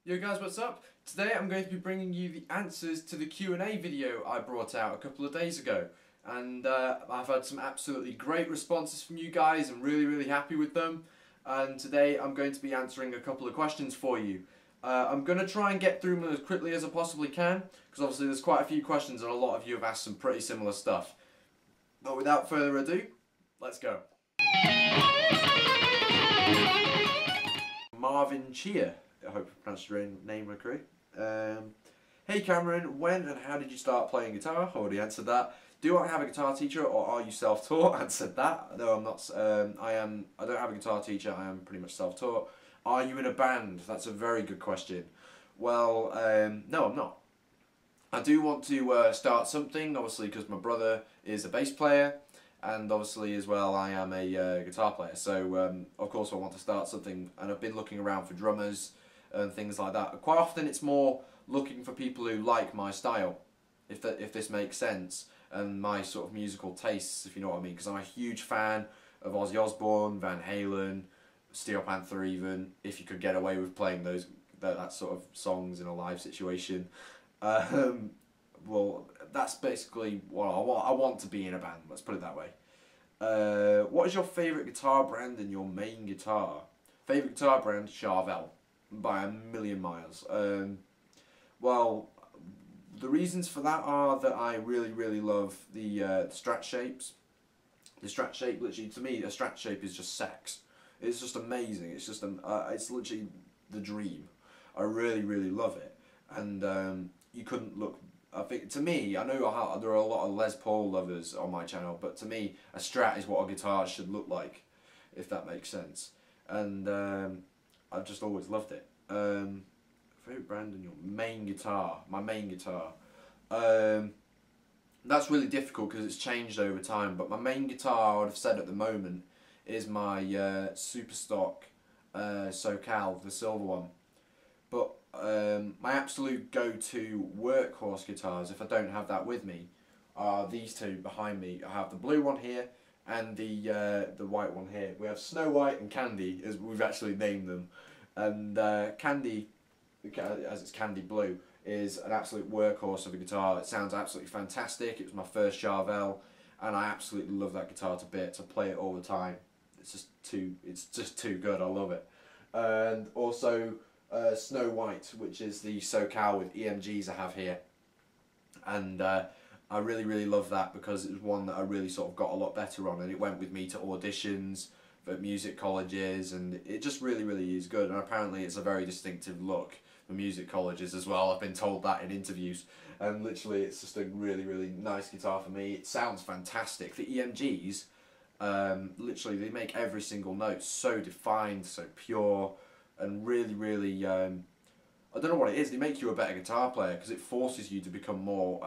Yo guys, what's up? Today I'm going to be bringing you the answers to the Q&A video I brought out a couple of days ago. And I've had some absolutely great responses from you guys. I'm really happy with them. And today I'm going to be answering a couple of questions for you. I'm going to try and get through them as quickly as I possibly can, because obviously there's quite a few questions and a lot of you have asked some pretty similar stuff. But without further ado, let's go. Marvin Chia. I hope I pronounced your name correctly. Hey Cameron, when and how did you start playing guitar? Already answered that. Do I have a guitar teacher or are you self-taught? Answered that. No, I'm not. I don't have a guitar teacher. I am pretty much self-taught. Are you in a band? That's a very good question. Well, no, I'm not. I do want to start something, obviously, because my brother is a bass player, and obviously as well I am a guitar player. So of course I want to start something, and I've been looking around for drummers and things like that. Quite often it's more looking for people who like my style, if this makes sense, and my sort of musical tastes, if you know what I mean, because I'm a huge fan of Ozzy Osbourne, Van Halen, Steel Panther even, if you could get away with playing that sort of songs in a live situation. Well, that's basically what I want to be in a band, let's put it that way. What is your favourite guitar brand and your main guitar? Favourite guitar brand, Charvel, by a million miles. Well, the reasons for that are that I really love the Strat shapes. The Strat shape, literally, to me, a Strat shape is just sex. It's just amazing. It's just it's literally the dream. I really love it, and you couldn't look. I think, to me, I know there are a lot of Les Paul lovers on my channel, but to me, a Strat is what a guitar should look like, if that makes sense. And I've just always loved it. Favourite brand and your main guitar? My main guitar. That's really difficult because it's changed over time, but my main guitar, I would have said at the moment, is my Superstock SoCal, the silver one. But my absolute go-to workhorse guitars, if I don't have that with me, are these two behind me. I have the blue one here and the white one here. We have Snow White and Candy, as we've actually named them. And Candy, as it's Candy Blue, is an absolute workhorse of a guitar. It sounds absolutely fantastic. It was my first Charvel, and I absolutely love that guitar to bits. I play it all the time. It's just too good. I love it. And also Snow White, which is the SoCal with EMGs I have here, and I really love that because it was one that I really sort of got a lot better on, and it went with me to auditions for music colleges, and it just really is good. And apparently it's a very distinctive look for music colleges as well. I've been told that in interviews, and literally it's just a really nice guitar for me. It sounds fantastic. The EMGs, literally they make every single note so defined, so pure, and really I don't know what it is, they make you a better guitar player because it forces you to become more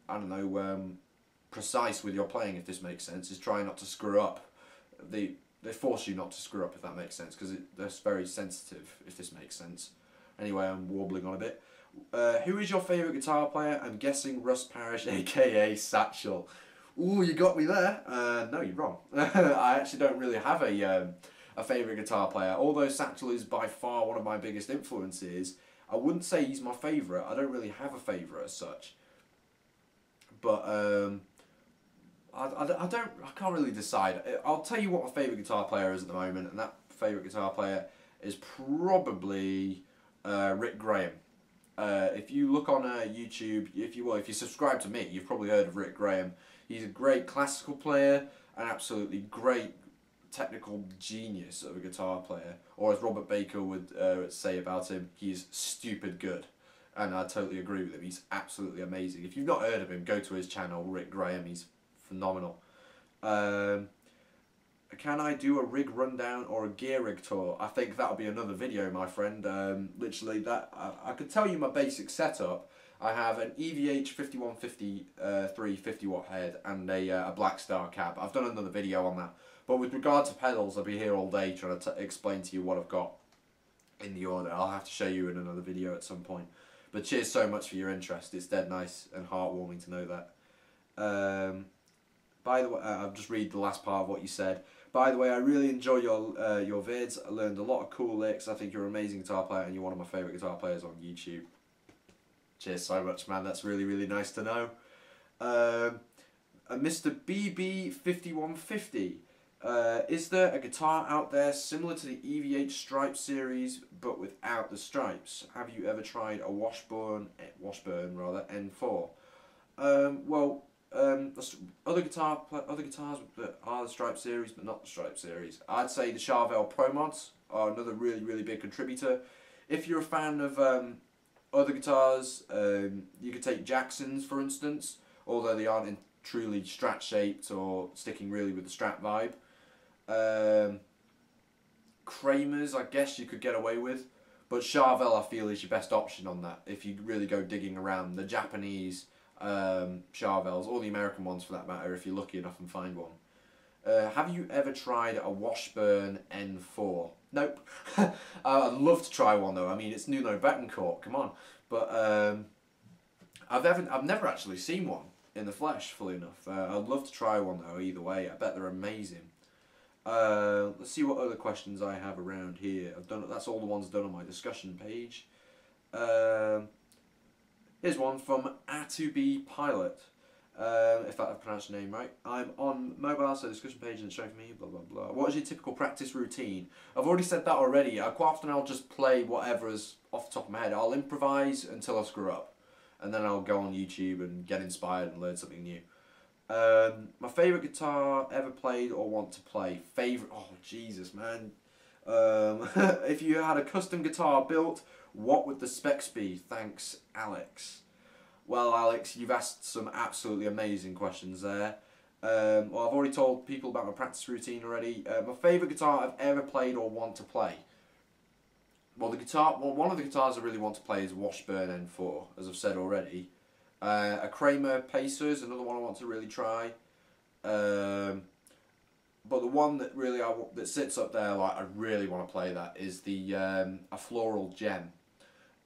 I don't know, precise with your playing, if this makes sense. Is try not to screw up. They force you not to screw up, if that makes sense, because they're very sensitive, if this makes sense. Anyway, I'm warbling on a bit. Who is your favourite guitar player? I'm guessing Russ Parrish, aka Satchel. Ooh, you got me there. No, you're wrong. I actually don't really have a favourite guitar player. Although Satchel is by far one of my biggest influences, I wouldn't say he's my favourite. I don't really have a favourite as such. But I can't really decide. I'll tell you what my favourite guitar player is at the moment, and that favourite guitar player is probably Rick Graham. If you look on YouTube, if you subscribe to me, you've probably heard of Rick Graham. He's a great classical player, an absolutely great technical genius of a guitar player, or as Robert Baker would say about him, he's stupid good. And I totally agree with him. He's absolutely amazing. If you've not heard of him, go to his channel, Rick Graham. He's phenomenal. Can I do a rig rundown or a gear rig tour? I think that'll be another video, my friend. Literally, I could tell you my basic setup. I have an EVH 5150 50 watt head and a Black Star cab. I've done another video on that. But with regard to pedals, I'll be here all day trying to explain to you what I've got in the order. I'll have to show you in another video at some point. But cheers so much for your interest. It's dead nice and heartwarming to know that. By the way, I'll just read the last part of what you said. By the way, I really enjoy your vids. I learned a lot of cool licks. I think you're an amazing guitar player and you're one of my favourite guitar players on YouTube. Cheers so much, man. That's really, really nice to know. Mr. BB5150. Is there a guitar out there similar to the EVH Stripe series but without the stripes? Have you ever tried a Washburn N4? Other guitars that are the Stripe series but not the Stripe series. I'd say the Charvel Pro Mods are another really, really big contributor. If you're a fan of other guitars, you could take Jacksons for instance, although they aren't truly Strat shaped or sticking really with the Strat vibe. Kramer's I guess you could get away with, but Charvel I feel is your best option on that if you really go digging around. The Japanese Charvels, or the American ones for that matter, if you're lucky enough and find one. Have you ever tried a Washburn N4? Nope. I'd love to try one though. I mean, it's Nuno Bettencourt, come on. But I've never actually seen one in the flesh, fully enough. I'd love to try one though, either way. I bet they're amazing. Let's see what other questions I have around here. That's all the ones done on my discussion page. Here's one from A2B Pilot. If I've pronounced your name right. I'm on mobile, so discussion page and showing me, blah blah blah. What is your typical practice routine? I've already said that already. Quite often I'll just play whatever is off the top of my head. I'll improvise until I screw up. And then I'll go on YouTube and get inspired and learn something new. My favourite guitar ever played or want to play. Favourite, oh Jesus man. If you had a custom guitar built, what would the specs be? Thanks, Alex. Well, Alex, you've asked some absolutely amazing questions there. Well, I've already told people about my practice routine already. My favourite guitar I've ever played or want to play. Well, one of the guitars I really want to play is Washburn N4, as I've said already. A Kramer Pacer is another one I want to really try. But the one that really that sits up there, like I really want to play that, is the a Floral Gem.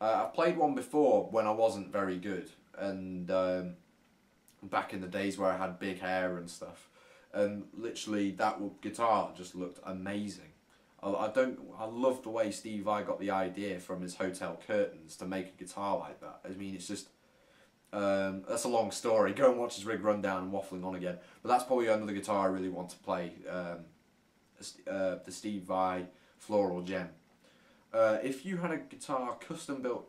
I've played one before when I wasn't very good, and back in the days where I had big hair and stuff, and literally that guitar just looked amazing. I love the way Steve Vai got the idea from his hotel curtains to make a guitar like that. I mean, it's just that's a long story. Go and watch his rig rundown and waffling on again. But that's probably another guitar I really want to play. The Steve Vai Floral Gem. If you had a guitar custom built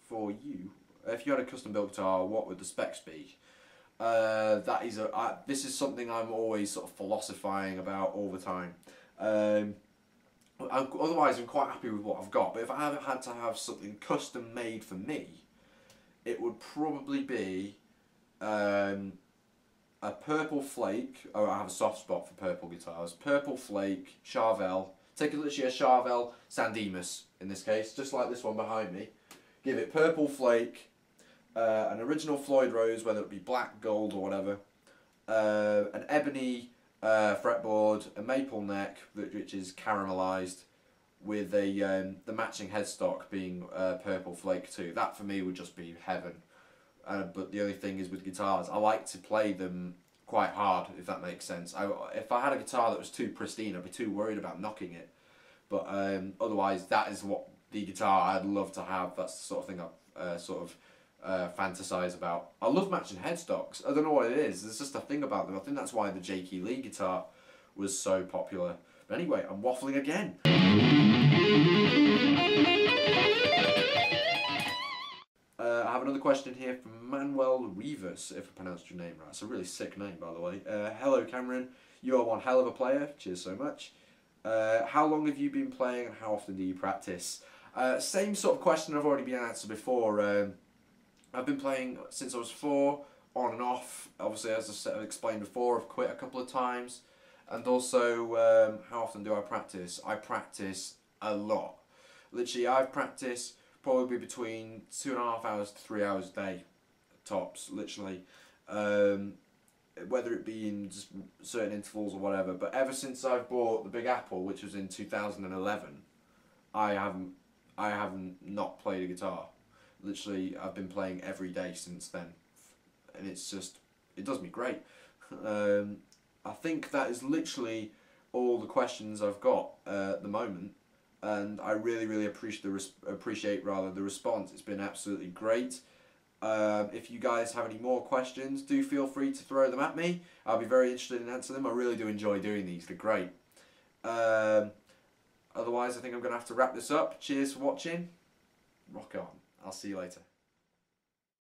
for you, if you had a custom built guitar, what would the specs be? This is something I'm always sort of philosophizing about all the time. Otherwise, I'm quite happy with what I've got. But if I ever had to have something custom made for me, it would probably be a Purple Flake. Oh, I have a soft spot for purple guitars. Purple Flake, Charvel. Take literally a Charvel Sandemus in this case, just like this one behind me. Give it Purple Flake, an original Floyd Rose, whether it be black, gold, or whatever, an ebony fretboard, a maple neck which is caramelized, with the matching headstock being Purple Flake too. That for me would just be heaven. But the only thing is with guitars, I like to play them quite hard, if that makes sense. If I had a guitar that was too pristine, I'd be too worried about knocking it. But otherwise, that is what the guitar I'd love to have. That's the sort of thing I fantasize about. I love matching headstocks. I don't know what it is. There's just a thing about them. I think that's why the Jakey Lee guitar was so popular. But anyway, I'm waffling again. I have another question here from Manuel Rivas, if I pronounced your name right. It's a really sick name, by the way. Hello, Cameron. You are one hell of a player. Cheers so much. How long have you been playing and how often do you practice? Same sort of question I've already been answered before. I've been playing since I was 4, on and off. Obviously, as I've explained before, I've quit a couple of times. And also, how often do I practice? I practice a lot. Literally, I've practiced probably between 2.5 hours to 3 hours a day, tops, literally. Whether it be in just certain intervals or whatever. But ever since I've bought the Big Apple, which was in 2011, I haven't not played a guitar. Literally, I've been playing every day since then. And it's just, it does me great. I think that is literally all the questions I've got at the moment, and I really appreciate the response. It's been absolutely great. If you guys have any more questions, do feel free to throw them at me. I'll be very interested in answering them. I really do enjoy doing these. They're great. Otherwise, I think I'm going to have to wrap this up. Cheers for watching. Rock on. I'll see you later.